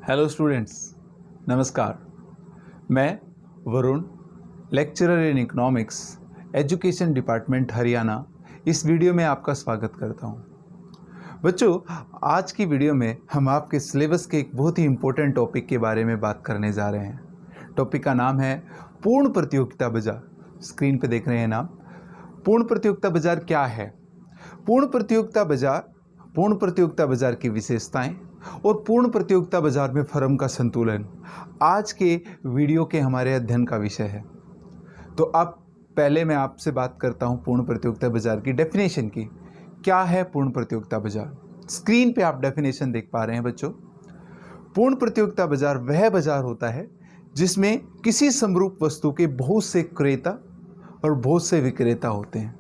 Hello students, नमस्कार। मैं Varun, lecturer in economics, education department Haryana, इस वीडियो में आपका स्वागत करता हूं। बच्चों, आज की वीडियो में हम आपके सिलेबस के एक बहुत ही इम्पोर्टेंट टॉपिक के बारे में बात करने जा रहे हैं। टॉपिक का नाम है पूर्ण प्रतियोगिता बाजार। स्क्रीन पे देख रहे हैं नाम। पूर्ण प्रतियोगिता बाजार क्या है? पूर्ण प्रतियोगिता बाजार की विशेषताएं और पूर्ण प्रतियोगिता बाजार में फर्म का संतुलन आज के वीडियो के हमारे अध्ययन का विषय है। तो अब पहले मैं आपसे बात करता हूं पूर्ण प्रतियोगिता बाजार की डेफिनेशन की। क्या है पूर्ण प्रतियोगिता बाजार? स्क्रीन पे आप डेफिनेशन देख पा रहे हैं बच्चों। पूर्ण प्रतियोगिता बाजार वह बाजार होता है जिसमें किसी समरूप वस्तु के बहुत से क्रेता और बहुत से विक्रेता होते हैं।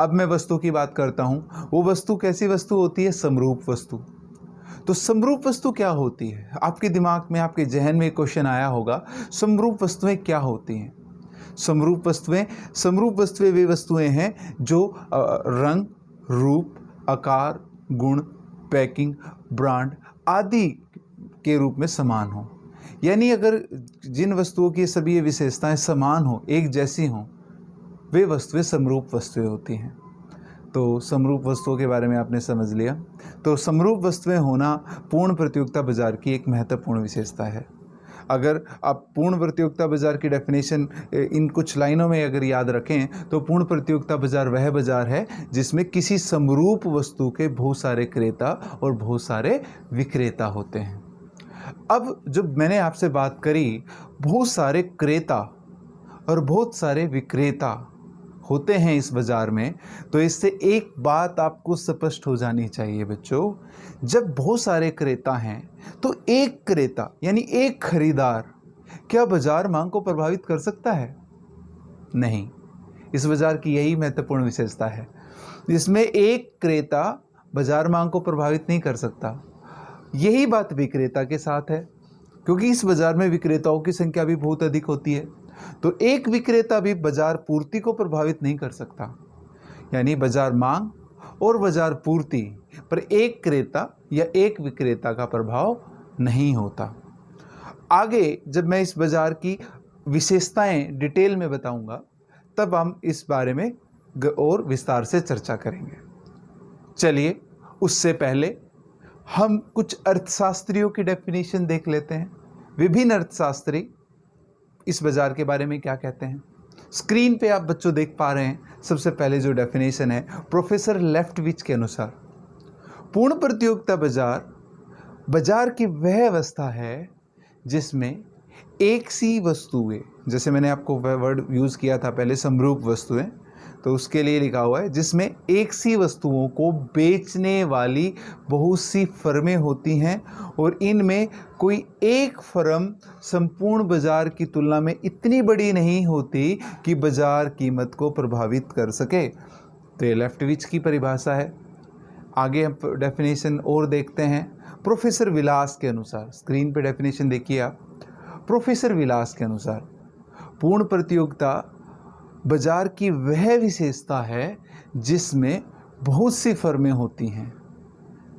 अब मैं वस्तु की बात करता हूं। वो वस्तु कैसी वस्तु होती है? समरूप वस्तु। तो समरूप वस्तु क्या होती है? आपके दिमाग में, आपके जहन में क्वेश्चन आया होगा, समरूप वस्तुएं क्या होती हैं? समरूप वस्तुएं वे वस्तुएं हैं जो रंग, रूप, आकार, गुण, पैकिंग, ब्रांड आदि के रूप में समान हो। यानी अगर जिन वस्तुओं की सभी ये विशेषताएं समान हो, एक जैसी हों, वे वस्तुएं समरूप वस्तुएं होती हैं। तो समरूप वस्तुओं के बारे में आपने समझ लिया। तो समरूप वस्तुएं होना पूर्ण प्रतियोगिता बाजार की एक महत्वपूर्ण विशेषता है। अगर आप पूर्ण प्रतियोगिता बाजार की डेफिनेशन इन कुछ लाइनों में अगर याद रखें तो पूर्ण प्रतियोगिता बाजार वह बाजार है जिसमें किसी समरूप वस्तु के बहुत सारे क्रेता और बहुत सारे विक्रेता होते हैं। अब जब मैंने आपसे बात करी बहुत सारे क्रेता और बहुत सारे विक्रेता होते हैं इस बाजार में, तो इससे एक बात आपको स्पष्ट हो जानी चाहिए बच्चों। जब बहुत सारे क्रेता हैं तो एक क्रेता यानी एक खरीदार क्या बाजार मांग को प्रभावित कर सकता है? नहीं। इस बाजार की यही महत्वपूर्ण विशेषता है, जिसमें एक क्रेता बाजार मांग को प्रभावित नहीं कर सकता। यही बात विक्रेता के साथ है, क्योंकि इस बाजार में विक्रेताओं की संख्या भी बहुत अधिक होती है। तो एक विक्रेता भी बाजार पूर्ति को प्रभावित नहीं कर सकता। यानी बाजार मांग और बाजार पूर्ति पर एक क्रेता या एक विक्रेता का प्रभाव नहीं होता। आगे जब मैं इस बाजार की विशेषताएं डिटेल में बताऊंगा, तब हम इस बारे में और विस्तार से चर्चा करेंगे। चलिए, उससे पहले हम कुछ अर्थशास्त्रियों की डेफिनेशन देख लेते हैं। विभिन्न अर्थशास्त्री इस बाजार के बारे में क्या कहते हैं। स्क्रीन पे आप बच्चों देख पा रहे हैं। सबसे पहले जो डेफिनेशन है प्रोफेसर लेफ्टविच के अनुसार, पूर्ण प्रतियोगिता बाजार की वह अवस्था है जिसमें एक सी वस्तुएं, जैसे मैंने आपको वह वर्ड यूज़ किया था पहले, समरूप वस्तुएं, तो उसके लिए लिखा हुआ है जिसमें एक सी वस्तुओं को बेचने वाली बहुत सी फर्में होती हैं और इनमें कोई एक फर्म संपूर्ण बाजार की तुलना में इतनी बड़ी नहीं होती कि बाजार कीमत को प्रभावित कर सके। तो ये लेफ्टविच की परिभाषा है। आगे हम डेफिनेशन और देखते हैं प्रोफेसर विलास के अनुसार। स्क्रीन पे डेफिनेशन देखिए आप। प्रोफेसर विलास के अनुसार पूर्ण प्रतियोगिता बाजार की वह विशेषता है जिसमें बहुत सी फर्में होती हैं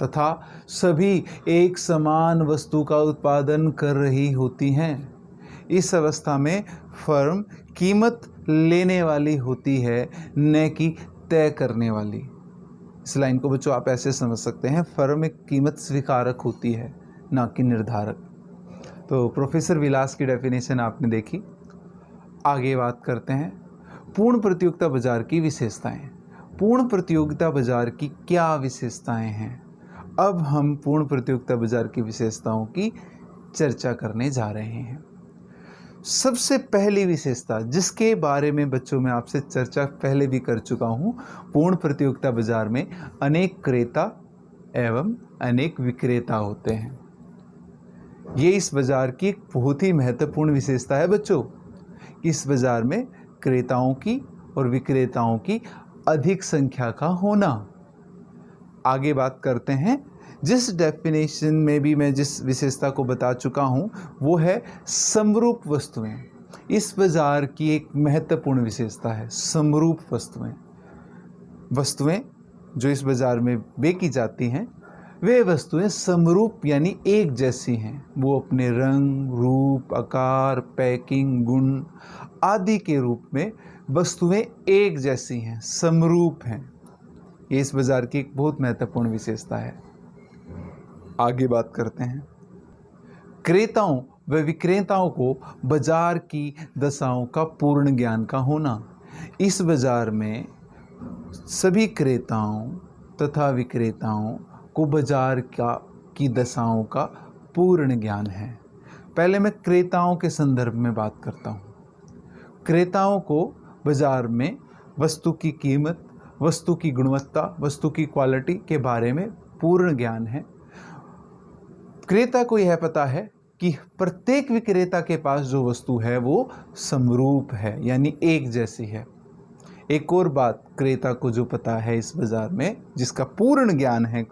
तथा सभी एक समान वस्तु का उत्पादन कर रही होती हैं। इस अवस्था में फर्म कीमत लेने वाली होती है, न कि तय करने वाली। इस लाइन को बच्चों आप ऐसे समझ सकते हैं, फर्म एक कीमत स्वीकारक होती है, ना कि निर्धारक। तो प्रोफेसर विलास की डेफिनेशन आपने देखी। आगे बात करते हैं पूर्ण प्रतियोगिता बाजार की विशेषताएं। पूर्ण प्रतियोगिता बाजार की क्या विशेषताएं हैं? अब हम पूर्ण प्रतियोगिता बाजार की विशेषताओं की चर्चा करने जा रहे हैं। सबसे पहली विशेषता, जिसके बारे में बच्चों में आपसे चर्चा पहले भी कर चुका हूं, पूर्ण प्रतियोगिता बाजार में अनेक क्रेता एवं अनेक विक्रेता होते हैं। ये इस बाजार की एक बहुत ही महत्वपूर्ण विशेषता है बच्चों। इस बाजार में क्रेताओं की और विक्रेताओं की अधिक संख्या का होना। आगे बात करते हैं, जिस डेफिनेशन में भी मैं जिस विशेषता को बता चुका हूं, वो है समरूप वस्तुएं। इस बाजार की एक महत्वपूर्ण विशेषता है समरूप वस्तुएं। वस्तुएं जो इस बाजार में बेची जाती हैं वे वस्तुएं समरूप यानी एक जैसी हैं। वो अपने रंग, रूप, आकार, पैकिंग, गुण आदि के रूप में वस्तुएं एक जैसी हैं, समरूप हैं। ये इस बाजार की एक बहुत महत्वपूर्ण विशेषता है। आगे बात करते हैं। क्रेताओं व विक्रेताओं को बाजार की दशाओं का पूर्ण ज्ञान का होना। इस बाजार में सभी क्रेताओं तथा विक्रेताओं को बाजार की दशाओं का पूर्ण ज्ञान है। पहले मैं क्रेताओं के संदर्भ में बात करता हूँ। क्रेताओं को बाजार में वस्तु की कीमत, वस्तु की गुणवत्ता, वस्तु की क्वालिटी के बारे में पूर्ण ज्ञान है। क्रेता को यह पता है कि प्रत्येक विक्रेता के पास जो वस्तु है वो समरूप है, यानी एक जैसी है। एक और बात क्रेता को जो पता है इस बाजार में, जिसका पूर्ण ज्ञान है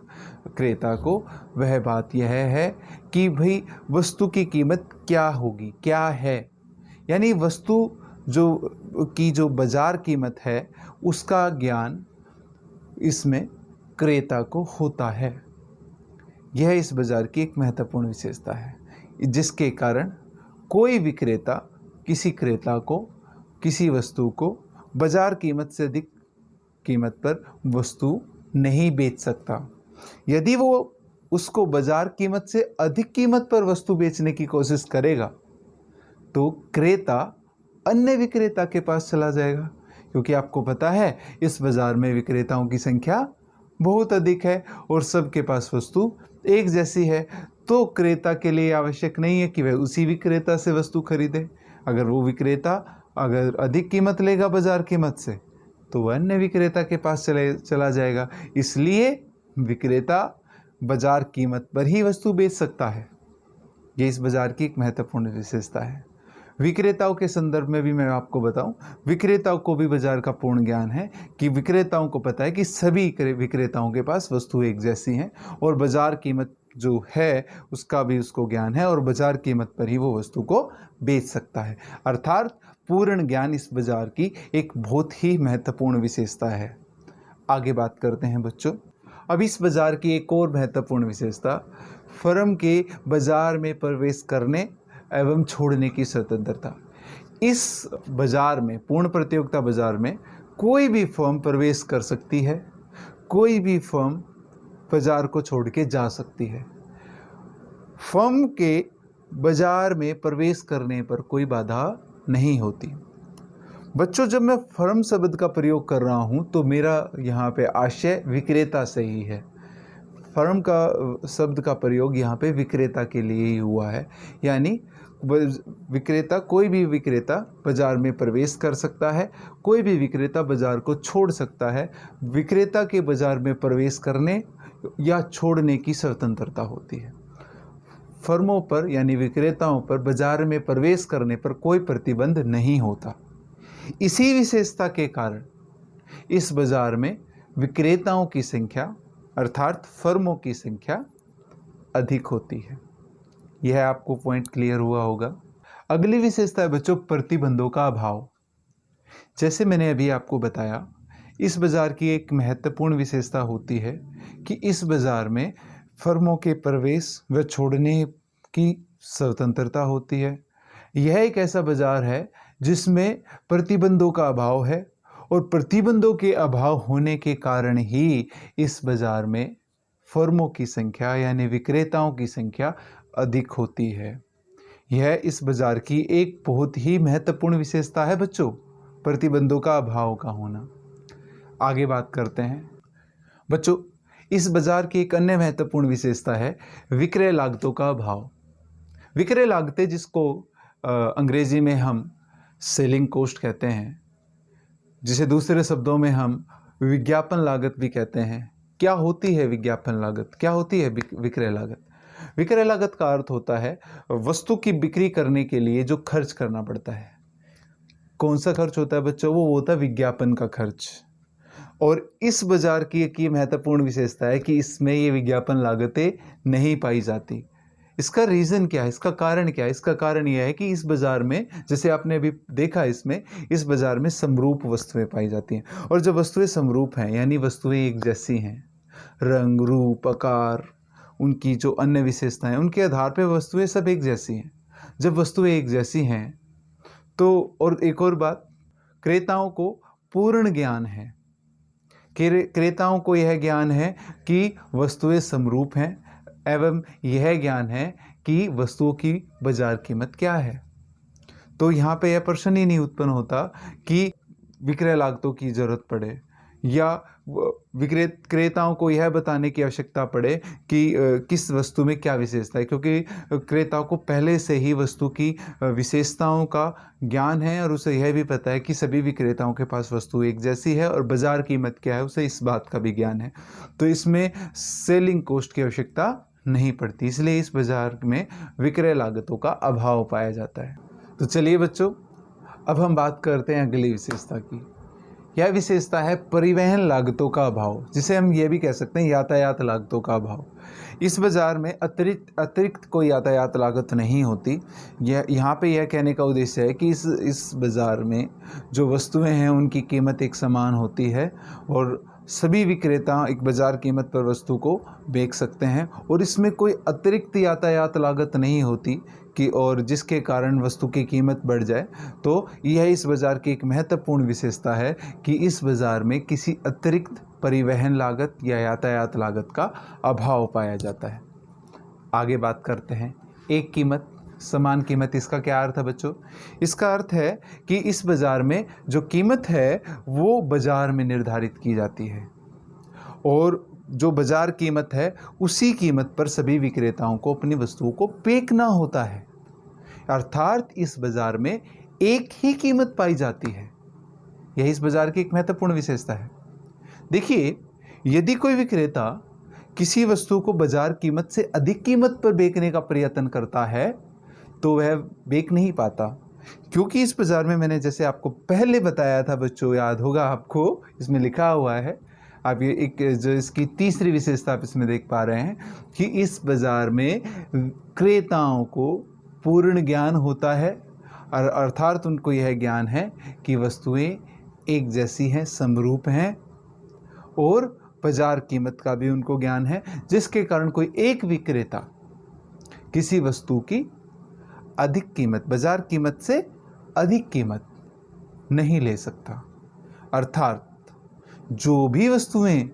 क्रेता को, वह बात यह है कि भाई वस्तु की कीमत क्या होगी, क्या है, यानी वस्तु जो बाजार कीमत है उसका ज्ञान इसमें क्रेता को होता है। यह इस बाजार की एक महत्वपूर्ण विशेषता है, जिसके कारण कोई विक्रेता किसी क्रेता को किसी वस्तु को बाजार कीमत से अधिक कीमत पर वस्तु नहीं बेच सकता। यदि वो उसको बाजार कीमत से अधिक कीमत पर वस्तु बेचने की कोशिश करेगा तो क्रेता अन्य विक्रेता के पास चला जाएगा, क्योंकि आपको पता है इस बाजार में विक्रेताओं की संख्या बहुत अधिक है और सबके पास वस्तु एक जैसी है। तो क्रेता के लिए आवश्यक नहीं है कि वह उसी विक्रेता से वस्तु खरीदे। अगर वो विक्रेता अगर अधिक कीमत लेगा बाजार कीमत से तो वह अन्य विक्रेता के पास चला जाएगा। इसलिए विक्रेता बाजार कीमत पर ही वस्तु बेच सकता है। ये इस बाजार की एक महत्वपूर्ण विशेषता है। विक्रेताओं के संदर्भ में भी मैं आपको बताऊं, विक्रेताओं को भी बाजार का पूर्ण ज्ञान है कि विक्रेताओं को पता है कि सभी विक्रेताओं के पास वस्तु एक जैसी हैं और बाजार कीमत जो है उसका भी उसको ज्ञान है और बाजार कीमत पर ही वो वस्तु को बेच सकता है। अर्थात पूर्ण ज्ञान इस बाजार की एक बहुत ही महत्वपूर्ण विशेषता है। आगे बात करते हैं बच्चों। अब इस बाजार की एक और महत्वपूर्ण विशेषता फर्म के बाजार में प्रवेश करने एवं छोड़ने की स्वतंत्रता। इस बाजार में, पूर्ण प्रतियोगिता बाजार में, कोई भी फर्म प्रवेश कर सकती है, कोई भी फर्म बाजार को छोड़ के जा सकती है। फर्म के बाजार में प्रवेश करने पर कोई बाधा नहीं होती। बच्चों, जब मैं फर्म शब्द का प्रयोग कर रहा हूँ तो मेरा यहाँ पे आशय विक्रेता से ही है। फर्म का शब्द का प्रयोग यहाँ पे विक्रेता के लिए ही हुआ है, यानी विक्रेता, कोई भी विक्रेता बाजार में प्रवेश कर सकता है, कोई भी विक्रेता बाजार को छोड़ सकता है। विक्रेता के बाजार में प्रवेश करने या छोड़ने की स्वतंत्रता होती है। फर्मों पर यानी विक्रेताओं पर बाजार में प्रवेश करने पर कोई प्रतिबंध नहीं होता। इसी विशेषता के कारण इस बाजार में विक्रेताओं की संख्या अर्थात फर्मों की संख्या अधिक होती है। यह आपको पॉइंट क्लियर हुआ होगा। अगली विशेषता है बच्चों प्रतिबंधों का अभाव। जैसे मैंने अभी आपको बताया, इस बाजार की एक महत्वपूर्ण विशेषता होती है कि इस बाजार में फर्मों के प्रवेश व छोड़ने की स्वतंत्रता होती है। यह एक ऐसा बाजार है जिसमें प्रतिबंधों का अभाव है और प्रतिबंधों के अभाव होने के कारण ही इस बाजार में फर्मों की संख्या यानी विक्रेताओं की संख्या अधिक होती है। यह इस बाजार की एक बहुत ही महत्वपूर्ण विशेषता है बच्चों, प्रतिबंधों का अभाव का होना। आगे बात करते हैं बच्चों। इस बाजार की एक अन्य महत्वपूर्ण विशेषता है विक्रय लागतों का अभाव। विक्रय लागतें, जिसको अंग्रेजी में हम सेलिंग कॉस्ट कहते हैं, जिसे दूसरे शब्दों में हम विज्ञापन लागत भी कहते हैं। क्या होती है विज्ञापन लागत? क्या होती है विक्रय लागत? विक्रय लागत का अर्थ होता है वस्तु की बिक्री करने के लिए जो खर्च करना पड़ता है। कौन सा खर्च होता है बच्चों? वो होता है विज्ञापन का खर्च। और इस बाजार की एक ये महत्वपूर्ण विशेषता है कि इसमें ये विज्ञापन लागतें नहीं पाई जाती। इसका रीज़न क्या है? इसका कारण क्या है? इसका कारण यह है कि इस बाज़ार में, जैसे आपने अभी देखा, इस बाज़ार में समरूप वस्तुएं पाई जाती हैं। और जब वस्तुएं समरूप हैं यानी वस्तुएं एक जैसी हैं, रंग, रूप, आकार, उनकी जो अन्य विशेषताएं, उनके आधार पर वस्तुएं सब एक जैसी हैं। जब वस्तुएं एक जैसी हैं तो, और एक और बात, क्रेताओं को पूर्ण ज्ञान है। क्रेताओं को यह ज्ञान है कि वस्तुएं समरूप हैं एवं यह ज्ञान है कि वस्तुओं की बाजार कीमत क्या है। तो यहाँ पे यह प्रश्न ही नहीं उत्पन्न होता कि विक्रय लागतों की जरूरत पड़े या क्रेताओं को यह बताने की आवश्यकता पड़े कि किस वस्तु में क्या विशेषता है, क्योंकि क्रेताओं को पहले से ही वस्तु की विशेषताओं का ज्ञान है और उसे यह भी पता है कि सभी विक्रेताओं के पास वस्तु एक जैसी है और बाजार कीमत क्या है, उसे इस बात का भी ज्ञान है। तो इसमें सेलिंग कॉस्ट की आवश्यकता नहीं पड़ती, इसलिए इस बाजार में विक्रय लागतों का अभाव पाया जाता है। तो चलिए बच्चों, अब हम बात करते हैं अगली विशेषता की। यह विशेषता है परिवहन लागतों का अभाव, जिसे हम ये भी कह सकते हैं यातायात लागतों का अभाव। इस बाज़ार में अतिरिक्त कोई यातायात लागत नहीं होती। यहाँ पे यह कहने का उद्देश्य है कि इस बाज़ार में जो वस्तुएं हैं उनकी कीमत एक समान होती है और सभी विक्रेता एक बाज़ार कीमत पर वस्तु को बेच सकते हैं और इसमें कोई अतिरिक्त यातायात लागत नहीं होती कि और जिसके कारण वस्तु की कीमत बढ़ जाए। तो यह इस बाज़ार की एक महत्वपूर्ण विशेषता है कि इस बाज़ार में किसी अतिरिक्त परिवहन लागत या यातायात लागत का अभाव पाया जाता है। आगे बात करते हैं एक कीमत समान कीमत। इसका क्या अर्थ है बच्चों? इसका अर्थ है कि इस बाज़ार में जो कीमत है वो बाज़ार में निर्धारित की जाती है और जो बाज़ार कीमत है उसी कीमत पर सभी विक्रेताओं को अपनी वस्तुओं को बेचना होता है। अर्थात इस बाज़ार में एक ही कीमत पाई जाती है। यह इस बाज़ार की एक महत्वपूर्ण विशेषता है। देखिए, यदि कोई विक्रेता किसी वस्तु को बाज़ार कीमत से अधिक कीमत पर बेचने का प्रयत्न करता है तो वह बेच नहीं पाता, क्योंकि इस बाज़ार में मैंने जैसे आपको पहले बताया था बच्चों, याद होगा आपको, इसमें लिखा हुआ है, आप ये एक जो इसकी तीसरी विशेषता आप इसमें देख पा रहे हैं कि इस बाज़ार में क्रेताओं को पूर्ण ज्ञान होता है और अर्थात उनको यह ज्ञान है कि वस्तुएं एक जैसी हैं, समरूप हैं और बाज़ार कीमत का भी उनको ज्ञान है, जिसके कारण कोई एक विक्रेता किसी वस्तु की अधिक कीमत, बाज़ार कीमत से अधिक कीमत नहीं ले सकता। अर्थात जो भी वस्तुएं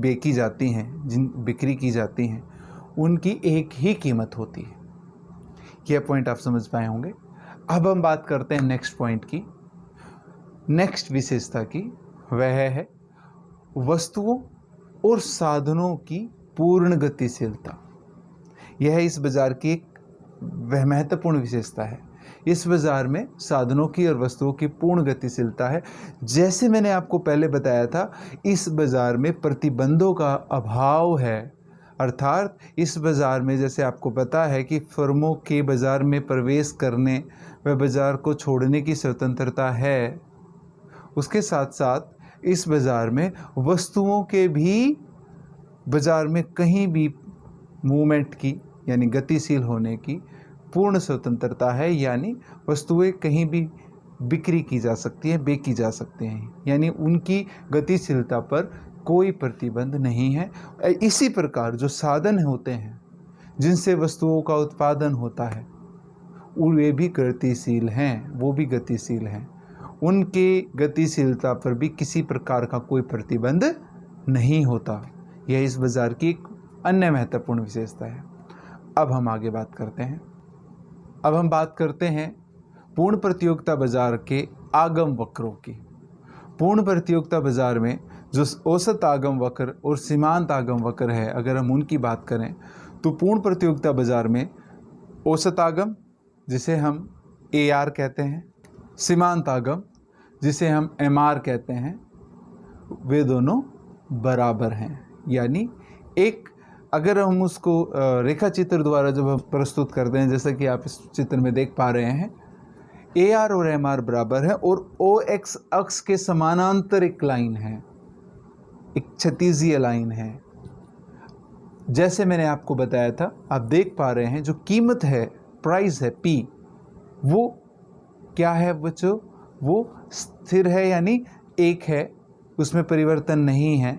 बेची जाती हैं, जिन बिक्री की जाती हैं, उनकी एक ही कीमत होती है। यह पॉइंट आप समझ पाए होंगे। अब हम बात करते हैं नेक्स्ट पॉइंट की, नेक्स्ट विशेषता की। वह है वस्तुओं और साधनों की पूर्ण गतिशीलता। यह इस बाज़ार की एक वह महत्वपूर्ण विशेषता है। इस बाज़ार में साधनों की और वस्तुओं की पूर्ण गतिशीलता है। जैसे मैंने आपको पहले बताया था, इस बाज़ार में प्रतिबंधों का अभाव है। अर्थात इस बाज़ार में जैसे आपको पता है कि फर्मों के बाज़ार में प्रवेश करने व बाज़ार को छोड़ने की स्वतंत्रता है, उसके साथ साथ इस बाज़ार में वस्तुओं के भी बाज़ार में कहीं भी मूवमेंट की यानी गतिशील होने की पूर्ण स्वतंत्रता है। यानी वस्तुएं कहीं भी बिक्री की जा सकती है, बेची जा सकते हैं, यानी उनकी गतिशीलता पर कोई प्रतिबंध नहीं है। इसी प्रकार जो साधन होते हैं जिनसे वस्तुओं का उत्पादन होता है वे भी गतिशील हैं, वो भी गतिशील हैं। उनके गतिशीलता पर भी किसी प्रकार का कोई प्रतिबंध नहीं होता। यह इस बाज़ार की एक अन्य महत्वपूर्ण विशेषता है। अब हम आगे बात करते हैं। अब हम बात करते हैं पूर्ण प्रतियोगिता बाज़ार के आगम वक्रों की। पूर्ण प्रतियोगिता बाज़ार में जो औसत आगम वक्र और सीमांत आगम वक्र है, अगर हम उनकी बात करें तो पूर्ण प्रतियोगिता बाज़ार में औसत आगम जिसे हम AR कहते हैं, सीमांत आगम जिसे हम MR कहते हैं, वे दोनों बराबर हैं। यानी एक अगर हम उसको रेखा चित्र द्वारा जब हम प्रस्तुत करते हैं, जैसा कि आप इस चित्र में देख पा रहे हैं, AR और MR बराबर है और OX अक्ष के समानांतर एक लाइन है, एक क्षैतिजीय लाइन है। जैसे मैंने आपको बताया था, आप देख पा रहे हैं जो कीमत है, प्राइस है P, वो क्या है बच्चों? वो स्थिर है, यानी एक है, उसमें परिवर्तन नहीं है।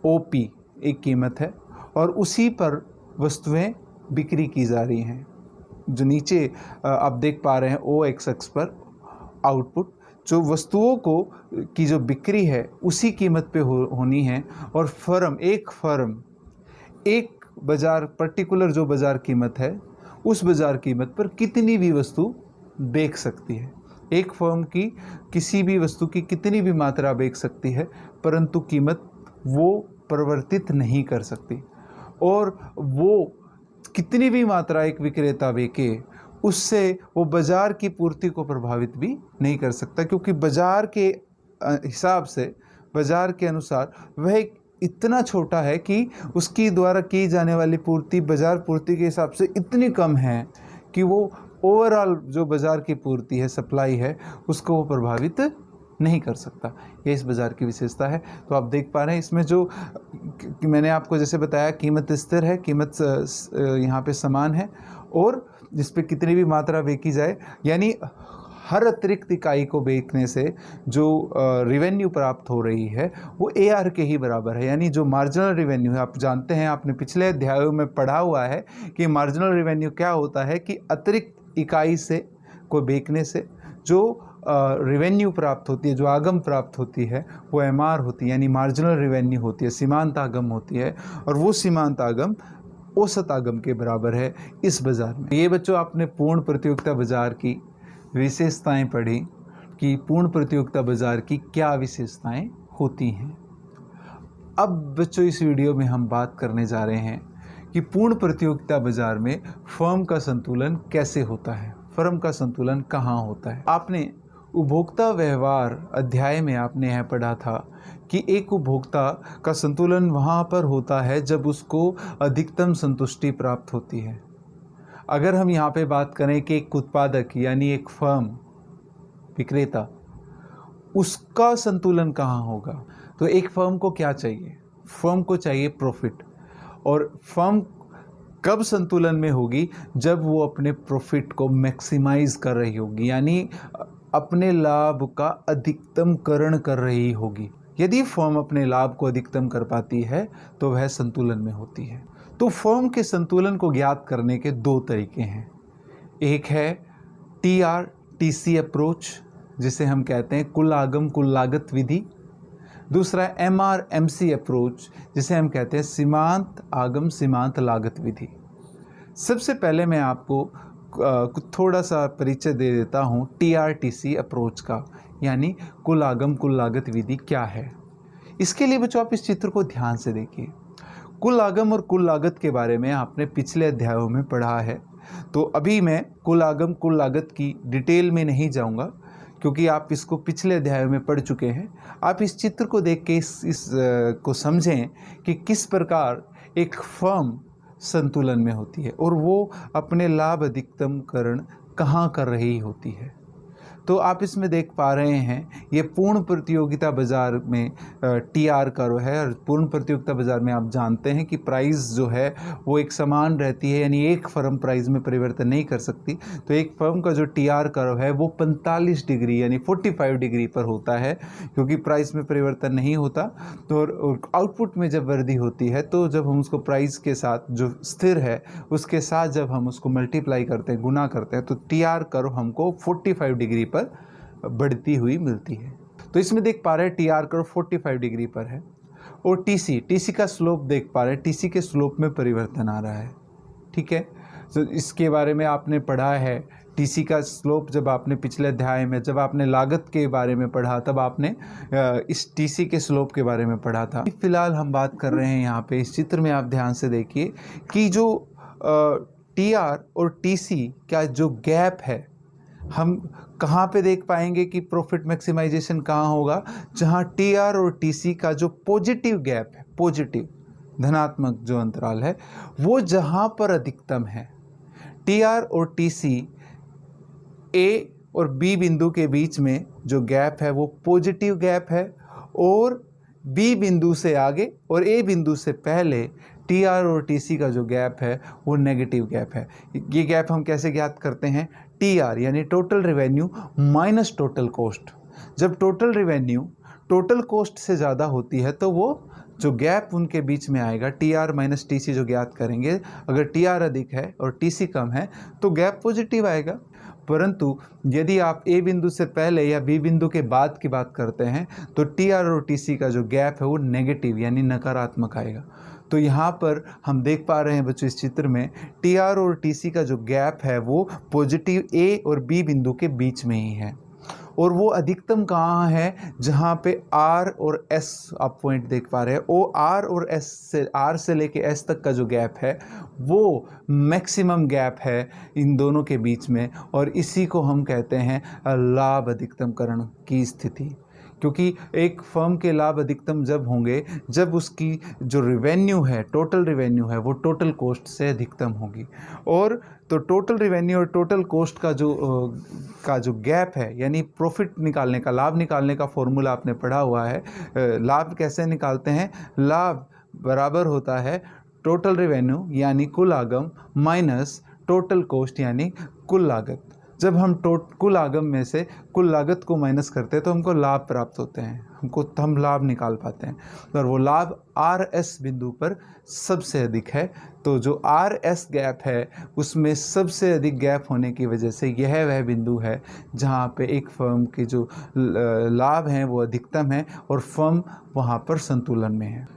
OP एक कीमत है और उसी पर वस्तुएं बिक्री की जा रही हैं। जो नीचे आप देख पा रहे हैं ओ एक्स एक्स पर आउटपुट, जो वस्तुओं को की जो बिक्री है उसी कीमत पे होनी है। और फर्म एक बाज़ार पर्टिकुलर जो बाज़ार कीमत है उस बाज़ार कीमत पर कितनी भी वस्तु बेच सकती है। एक फर्म की किसी भी वस्तु की कितनी भी मात्रा बेच सकती है, परंतु कीमत वो परिवर्तित नहीं कर सकती। और वो कितनी भी मात्रा एक विक्रेता बेचे, उससे वो बाज़ार की पूर्ति को प्रभावित भी नहीं कर सकता, क्योंकि बाज़ार के हिसाब से, बाज़ार के अनुसार वह इतना छोटा है कि उसकी द्वारा की जाने वाली पूर्ति बाज़ार पूर्ति के हिसाब से इतनी कम है कि वो ओवरऑल जो बाज़ार की पूर्ति है, सप्लाई है, उसको वो प्रभावित नहीं कर सकता। ये इस बाज़ार की विशेषता है। तो आप देख पा रहे हैं इसमें जो मैंने आपको जैसे बताया, कीमत स्थिर है, कीमत यहाँ पे समान है, और जिस पे कितनी भी मात्रा बेची जाए, यानी हर अतिरिक्त इकाई को बेचने से जो रिवेन्यू प्राप्त हो रही है वो AR के ही बराबर है। यानी जो मार्जिनल रिवेन्यू है, आप जानते हैं, आपने पिछले अध्यायों में पढ़ा हुआ है कि मार्जिनल रिवेन्यू क्या होता है, कि अतिरिक्त इकाई से को बेचने से जो रिवेन्यू प्राप्त होती है, जो आगम प्राप्त होती है, वो MR होती है, यानी मार्जिनल रिवेन्यू होती है, सीमांत आगम होती है। और वो सीमांत आगम औसत आगम के बराबर है इस बाज़ार में। ये बच्चों आपने पूर्ण प्रतियोगिता बाज़ार की विशेषताएं पढ़ी कि पूर्ण प्रतियोगिता बाज़ार की क्या विशेषताएं होती हैं। अब बच्चों इस वीडियो में हम बात करने जा रहे हैं कि पूर्ण प्रतियोगिता बाज़ार में फर्म का संतुलन कैसे होता है, फर्म का संतुलन कहाँ होता है। आपने उपभोक्ता व्यवहार अध्याय में आपने यह पढ़ा था कि एक उपभोक्ता का संतुलन वहाँ पर होता है जब उसको अधिकतम संतुष्टि प्राप्त होती है। अगर हम यहाँ पे बात करें कि एक उत्पादक यानी एक फर्म, विक्रेता, उसका संतुलन कहाँ होगा, तो एक फर्म को क्या चाहिए, फर्म को चाहिए प्रॉफिट। और फर्म कब संतुलन में होगी, जब वो अपने प्रॉफिट को मैक्सिमाइज कर रही होगी, यानी अपने लाभ का अधिकतमकरण कर रही होगी। यदि फर्म अपने लाभ को अधिकतम कर पाती है तो वह संतुलन में होती है। तो फर्म के संतुलन को ज्ञात करने के दो तरीके हैं। एक है TR/TC अप्रोच, जिसे हम कहते हैं कुल आगम कुल लागत विधि। दूसरा है MR/MC अप्रोच, जिसे हम कहते हैं सीमांत आगम सीमांत लागत विधि। सबसे पहले मैं आपको थोड़ा सा परिचय दे देता हूँ TR/TC अप्रोच का, यानी कुल आगम कुल लागत विधि क्या है। इसके लिए बच्चों आप इस चित्र को ध्यान से देखिए। कुल आगम और कुल लागत के बारे में आपने पिछले अध्यायों में पढ़ा है, तो अभी मैं कुल आगम कुल लागत की डिटेल में नहीं जाऊंगा, क्योंकि आप इसको पिछले अध्यायों में पढ़ चुके हैं। आप इस चित्र को देख के इस को समझें कि किस प्रकार एक फर्म संतुलन में होती है और वो अपने लाभ अधिकतमकरण कहाँ कर रही होती है। तो आप इसमें देख पा रहे हैं ये पूर्ण प्रतियोगिता बाज़ार में TR कर्व है। और पूर्ण प्रतियोगिता बाज़ार में आप जानते हैं कि प्राइस जो है वो एक समान रहती है, यानी एक फर्म प्राइस में परिवर्तन नहीं कर सकती। तो एक फर्म का जो TR कर्व है वो 45 डिग्री यानी 45 डिग्री पर होता है, क्योंकि प्राइस में परिवर्तन नहीं होता। तो आउटपुट में जब वृद्धि होती है, तो जब हम उसको प्राइस के साथ जो स्थिर है उसके साथ जब हम उसको मल्टीप्लाई करते हैं, गुना करते हैं, तो TR कर्व हमको 45 डिग्री पर बढ़ती हुई मिलती है। तो इसमें देख पा रहे हैं TR कर्व 45 डिग्री पर है। और TC का स्लोप देख पा रहे हैं, TC के स्लोप में परिवर्तन आ रहा है। ठीक है, तो इसके बारे में आपने पढ़ा है। TC का स्लोप जब आपने पिछले अध्याय में, जब आपने लागत के बारे में पढ़ा, तब आपने इस TC के स्लोप के बारे में पढ़ा था। फिलहाल हम बात कर रहे हैं यहाँ पे इस चित्र में, आप ध्यान से देखिए कि जो TR और TC का जो गैप है, हम कहाँ पे देख पाएंगे कि प्रॉफिट मैक्सिमाइजेशन कहाँ होगा, जहाँ TR और TC का जो पॉजिटिव गैप है, पॉजिटिव धनात्मक जो अंतराल है, वो जहाँ पर अधिकतम है। TR और TC A और B बिंदु के बीच में जो गैप है वो पॉजिटिव गैप है, और B बिंदु से आगे और A बिंदु से पहले TR और TC का जो गैप है वो नेगेटिव गैप है। ये गैप हम कैसे ज्ञात करते हैं, TR यानी total revenue minus total cost. जब टोटल रेवेन्यू टोटल कॉस्ट से ज़्यादा होती है तो वो जो गैप उनके बीच में आएगा, T R minus T C जो ज्ञात करेंगे, अगर टी आर अधिक है और टी सी कम है तो गैप पॉजिटिव आएगा। परंतु यदि आप ए बिंदु से पहले या बी बिंदु के बाद की बात करते हैं तो टी आर और टी सी का जो गैप है वो नेगेटिव यानी नकारात्मक आएगा। तो यहाँ पर हम देख पा रहे हैं बच्चों इस चित्र में टी आर और टी सी का जो गैप है वो पॉजिटिव ए और बी बिंदु के बीच में ही है। और वो अधिकतम कहाँ है, जहाँ पे आर और एस आप पॉइंट देख पा रहे हैं, ओ आर और एस से, आर से लेके एस तक का जो गैप है वो मैक्सिमम गैप है इन दोनों के बीच में, और इसी को हम कहते हैं लाभ अधिकतमकरण की स्थिति। क्योंकि एक फर्म के लाभ अधिकतम जब होंगे जब उसकी जो रिवेन्यू है, टोटल रिवेन्यू है, वो टोटल कॉस्ट से अधिकतम होगी। और तो टोटल रिवेन्यू और टोटल कॉस्ट का जो गैप है, यानी प्रॉफिट निकालने का, लाभ निकालने का फॉर्मूला आपने पढ़ा हुआ है। लाभ कैसे निकालते हैं? लाभ बराबर होता है टोटल रिवेन्यू यानी कुल आगम माइनस टोटल कॉस्ट यानी कुल लागत। जब हम कुल आगम में से कुल लागत को माइनस करते हैं तो हमको लाभ प्राप्त होते हैं, हम लाभ निकाल पाते हैं, और वो लाभ आर एस बिंदु पर सबसे अधिक है। तो जो आर एस गैप है उसमें सबसे अधिक गैप होने की वजह से यह वह बिंदु है जहाँ पे एक फर्म के जो लाभ हैं वो अधिकतम है और फर्म वहाँ पर संतुलन में है।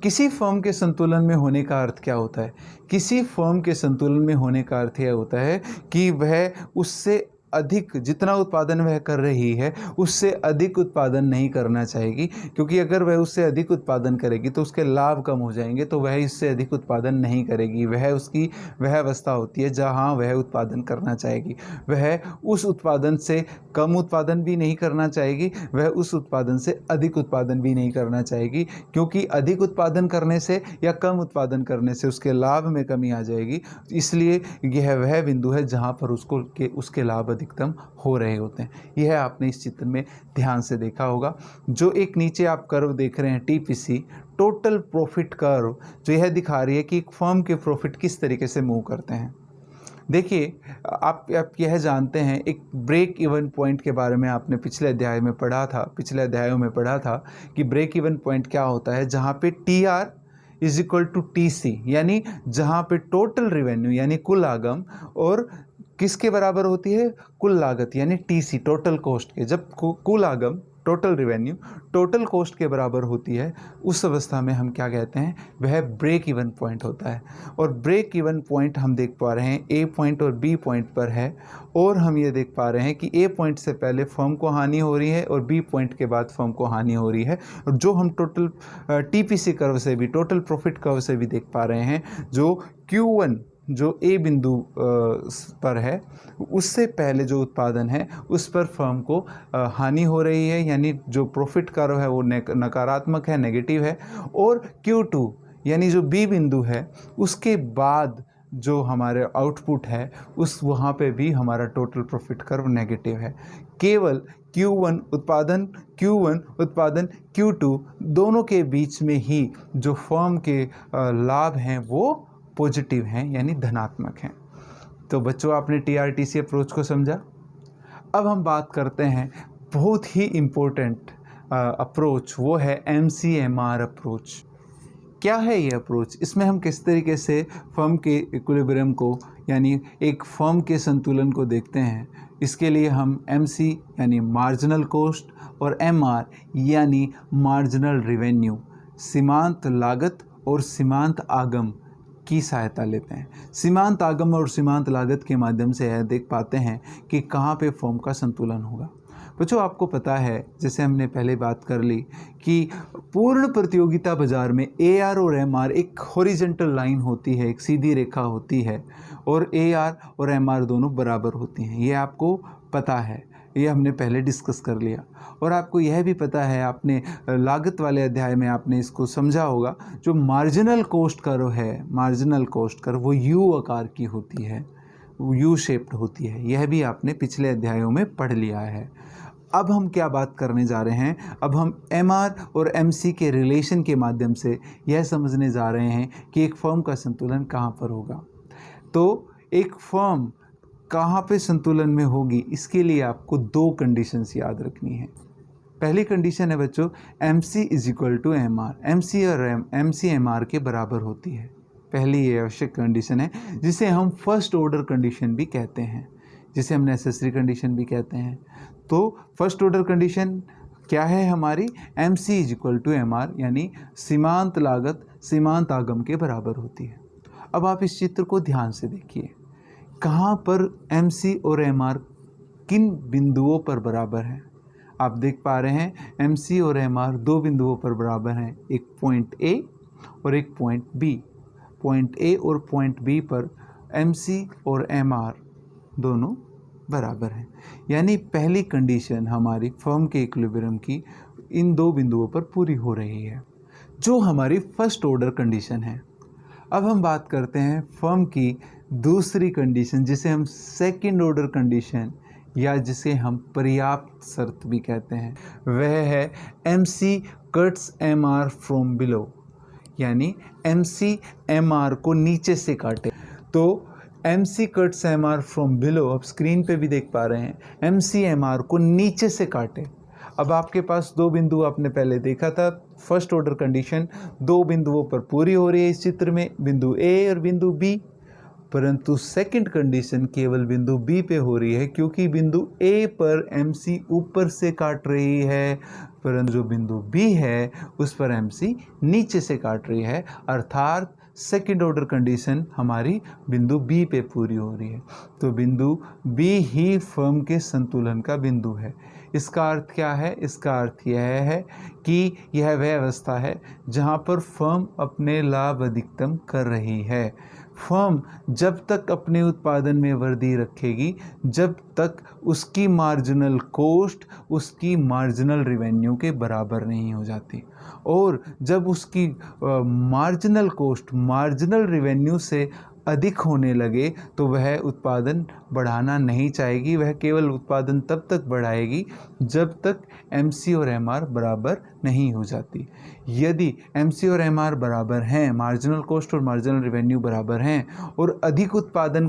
किसी फर्म के संतुलन में होने का अर्थ क्या होता है? किसी फर्म के संतुलन में होने का अर्थ यह होता है कि वह उससे अधिक, जितना उत्पादन वह कर रही है उससे अधिक उत्पादन नहीं करना चाहेगी, क्योंकि अगर वह उससे अधिक उत्पादन करेगी तो उसके लाभ कम हो जाएंगे, तो वह इससे अधिक उत्पादन नहीं करेगी। वह अवस्था होती है जहां वह उत्पादन करना चाहेगी। वह उस उत्पादन से कम उत्पादन भी नहीं करना चाहेगी, वह उस उत्पादन से अधिक उत्पादन भी नहीं करना चाहेगी, क्योंकि अधिक उत्पादन करने से या कम उत्पादन करने से उसके लाभ में कमी आ जाएगी। इसलिए यह वह बिंदु है जहाँ पर उसके लाभ अधिकतम हो रहे होते हैं। यह आपने इस चित्र में ध्यान से देखा होगा। जो एक नीचे आप कर्व देख रहे हैं टीपीसी, टोटल प्रॉफिट कर्व, जो यह दिखा रही है कि एक फर्म के प्रॉफिट किस तरीके से मूव करते हैं। देखिए, आप यह जानते हैं, एक ब्रेक इवन पॉइंट के बारे में आपने पिछले अध्यायों में पढ़ा था कि ब्रेक इवन पॉइंट क्या होता है, जहाँ पे T R is equal to T C, यानी जहाँ पे टोटल रिवेन्यू यानी कुल आगम और किसके बराबर होती है? कुल लागत यानी टीसी, टोटल कॉस्ट के। जब कुल आगम, टोटल रिवेन्यू टोटल कॉस्ट के बराबर होती है, उस अवस्था में हम क्या कहते हैं? वह ब्रेक इवन पॉइंट होता है। और ब्रेक इवन पॉइंट हम देख पा रहे हैं ए पॉइंट और बी पॉइंट पर है, और हम ये देख पा रहे हैं कि ए पॉइंट से पहले फर्म को हानि हो रही है और बी पॉइंट के बाद फर्म को हानि हो रही है। और जो हम टोटल टीपीसी कर्व से भी, टोटल प्रॉफिट कर्व से भी देख पा रहे हैं, जो Q1 जो ए बिंदु पर है, उससे पहले जो उत्पादन है उस पर फर्म को हानि हो रही है, यानी जो प्रॉफिट कर्व है वो नकारात्मक है, नेगेटिव है। और Q2 यानी जो बी बिंदु है उसके बाद जो हमारे आउटपुट है उस वहाँ पे भी हमारा टोटल प्रॉफिट कर्व नेगेटिव है। केवल Q1 उत्पादन Q2 दोनों के बीच में ही जो फर्म के लाभ हैं वो पॉजिटिव हैं यानी धनात्मक हैं। तो बच्चों, आपने TRTC अप्रोच को समझा। अब हम बात करते हैं बहुत ही इम्पोर्टेंट अप्रोच, वो है MCMR अप्रोच। क्या है ये अप्रोच? इसमें हम किस तरीके से फर्म के इक्विलिब्रियम को यानी एक फर्म के संतुलन को देखते हैं, इसके लिए हम MC यानी मार्जिनल कॉस्ट और MR यानी मार्जिनल रिवेन्यू, सीमांत लागत और सीमांत आगम की सहायता लेते हैं। सीमांत आगम और सीमांत लागत के माध्यम से यह देख पाते हैं कि कहाँ पे फर्म का संतुलन होगा। बच्चों, आपको पता है, जैसे हमने पहले बात कर ली, कि पूर्ण प्रतियोगिता बाजार में AR और MR एक हॉरिजॉन्टल लाइन होती है, एक सीधी रेखा होती है, और AR और MR दोनों बराबर होती हैं। ये आपको पता है, ये हमने पहले डिस्कस कर लिया। और आपको यह भी पता है, आपने लागत वाले अध्याय में आपने इसको समझा होगा, जो मार्जिनल कॉस्ट कर्व है, मार्जिनल कॉस्ट कर्व वो U आकार की होती है, U शेप्ड होती है। यह भी आपने पिछले अध्यायों में पढ़ लिया है। अब हम क्या बात करने जा रहे हैं? अब हम MR और MC के रिलेशन के माध्यम से यह समझने जा रहे हैं कि एक फर्म का संतुलन कहाँ पर होगा। तो एक फर्म कहाँ पे संतुलन में होगी, इसके लिए आपको दो कंडीशंस याद रखनी है। पहली कंडीशन है बच्चों M C is equal to M R, M C M R के बराबर होती है। पहली ये आवश्यक कंडीशन है जिसे हम फर्स्ट ऑर्डर कंडीशन भी कहते हैं, जिसे हम नेसेसरी कंडीशन भी कहते हैं। तो फर्स्ट ऑर्डर कंडीशन क्या है हमारी, M C is equal to M R, यानी सीमांत लागत सीमांत आगम के बराबर होती है। अब आप इस चित्र को ध्यान से देखिए, कहाँ पर एम सी और एम आर किन बिंदुओं पर बराबर हैं। आप देख पा रहे हैं एम सी और एम आर दो बिंदुओं पर बराबर हैं, एक पॉइंट ए और एक पॉइंट बी। पॉइंट ए और पॉइंट बी पर एम सी और एम आर दोनों बराबर हैं, यानी पहली कंडीशन हमारी फर्म के इक्विलिब्रियम की इन दो बिंदुओं पर पूरी हो रही है, जो हमारी फर्स्ट ऑर्डर कंडीशन है। अब हम बात करते हैं फर्म की दूसरी कंडीशन, जिसे हम सेकंड ऑर्डर कंडीशन या जिसे हम पर्याप्त शर्त भी कहते हैं। वह है M C cuts M R from below, यानी एम सी एम आर को नीचे से काटे। तो M C cuts M R from below, अब स्क्रीन पे भी देख पा रहे हैं, एम सी एम आर को नीचे से काटे। अब आपके पास दो बिंदु आपने पहले देखा था, फर्स्ट ऑर्डर कंडीशन दो बिंदुओं पर पूरी हो रही है इस चित्र में, बिंदु ए और बिंदु बी। परंतु सेकंड कंडीशन केवल बिंदु बी पे हो रही है, क्योंकि बिंदु ए पर एम सी ऊपर से काट रही है, परंतु जो बिंदु बी है उस पर एम सी नीचे से काट रही है, अर्थात सेकंड ऑर्डर कंडीशन हमारी बिंदु बी पे पूरी हो रही है। तो बिंदु बी ही फर्म के संतुलन का बिंदु है। इसका अर्थ क्या है, इसका अर्थ यह है कि यह वह अवस्था है जहाँ पर फर्म अपने लाभ अधिकतम कर रही है। फर्म जब तक अपने उत्पादन में वृद्धि रखेगी, जब तक उसकी मार्जिनल कॉस्ट उसकी मार्जिनल रेवेन्यू के बराबर नहीं हो जाती, और जब उसकी मार्जिनल कॉस्ट मार्जिनल रेवेन्यू से अधिक होने लगे तो वह उत्पादन बढ़ाना नहीं चाहेगी। वह केवल उत्पादन तब तक बढ़ाएगी जब तक एमसी और एमआर बराबर नहीं हो जाती। यदि एमसी और एमआर बराबर हैं, मार्जिनल कॉस्ट और मार्जिनल रेवेन्यू बराबर हैं, और अधिक उत्पादन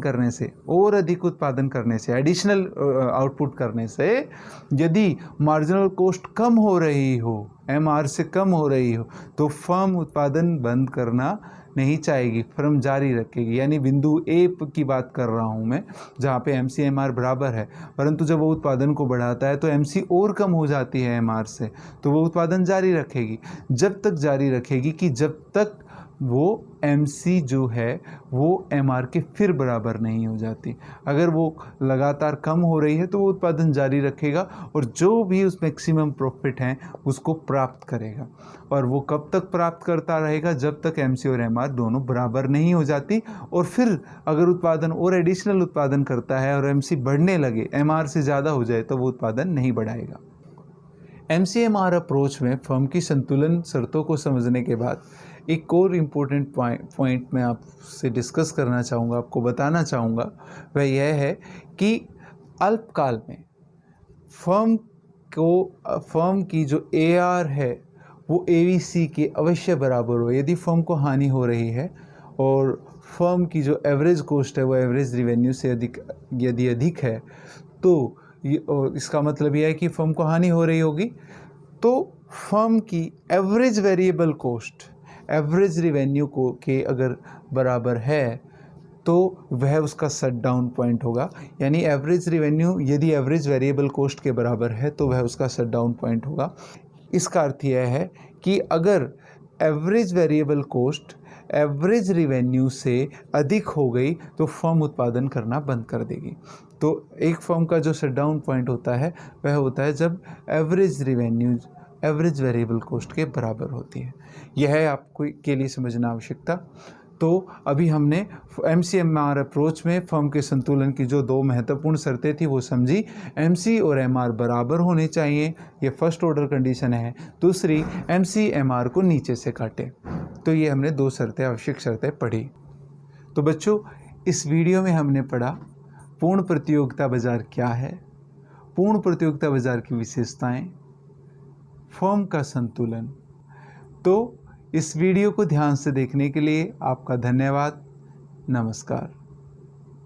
करने से एडिशनल आउटपुट करने से यदि मार्जिनल कॉस्ट कम हो रही हो, एमआर से कम हो रही हो, तो फर्म उत्पादन बंद करना नहीं चाहेगी, फर्म जारी रखेगी। यानी बिंदु ए की बात कर रहा हूँ मैं, जहाँ पे एम सी एम आर बराबर है, परंतु जब वो उत्पादन को बढ़ाता है तो एम सी और कम हो जाती है एम आर से, तो वो उत्पादन जारी रखेगी। जब तक जारी रखेगी कि जब तक वो एम सी जो है वो एम आर के फिर बराबर नहीं हो जाती। अगर वो लगातार कम हो रही है तो वो उत्पादन जारी रखेगा और जो भी उस मैक्सिमम प्रॉफिट हैं उसको प्राप्त करेगा। और वो कब तक प्राप्त करता रहेगा, जब तक एम सी और एम आर दोनों बराबर नहीं हो जाती। और फिर अगर उत्पादन और एडिशनल उत्पादन करता है और एम सी बढ़ने लगे, एम आर से ज़्यादा हो जाए, तो वो उत्पादन नहीं बढ़ाएगा। M C M R approach में फर्म की संतुलन शर्तों को समझने के बाद एक और इम्पोर्टेंट पॉइंट मैं आपसे डिस्कस करना चाहूँगा, आपको बताना चाहूँगा, वह यह है कि अल्पकाल में फर्म की जो AR है वो AVC के अवश्य बराबर हो। यदि फर्म को हानि हो रही है और फर्म की जो एवरेज कॉस्ट है वो एवरेज रेवेन्यू से यदि अधिक है, तो इसका मतलब यह है कि फर्म को हानि हो रही होगी। तो फर्म की average variable cost average revenue को के अगर बराबर है तो वह उसका शट डाउन पॉइंट होगा। यानी एवरेज रेवेन्यू यदि एवरेज वेरिएबल कॉस्ट के बराबर है तो वह उसका शट डाउन पॉइंट होगा। इसका अर्थ यह है कि अगर average variable cost average revenue से अधिक हो गई तो फर्म उत्पादन करना बंद कर देगी। तो एक फर्म का जो शट डाउन पॉइंट होता है वह होता है जब average revenue average variable cost के बराबर होती है। यह है आपको के लिए समझना आवश्यकता। तो अभी हमने MCMR अप्रोच में फर्म के संतुलन की जो दो महत्वपूर्ण शर्तें थी वो समझी। MC और MR बराबर होने चाहिए, ये फर्स्ट ऑर्डर कंडीशन है। दूसरी, MC MR को नीचे से काटे। तो ये हमने दो शर्तें, आवश्यक शर्तें पढ़ी। तो बच्चों, इस वीडियो में हमने पढ़ा पूर्ण प्रतियोगिता बाजार क्या है, पूर्ण प्रतियोगिता बाजार की विशेषताएं, फर्म का संतुलन। तो इस वीडियो को ध्यान से देखने के लिए आपका धन्यवाद। नमस्कार।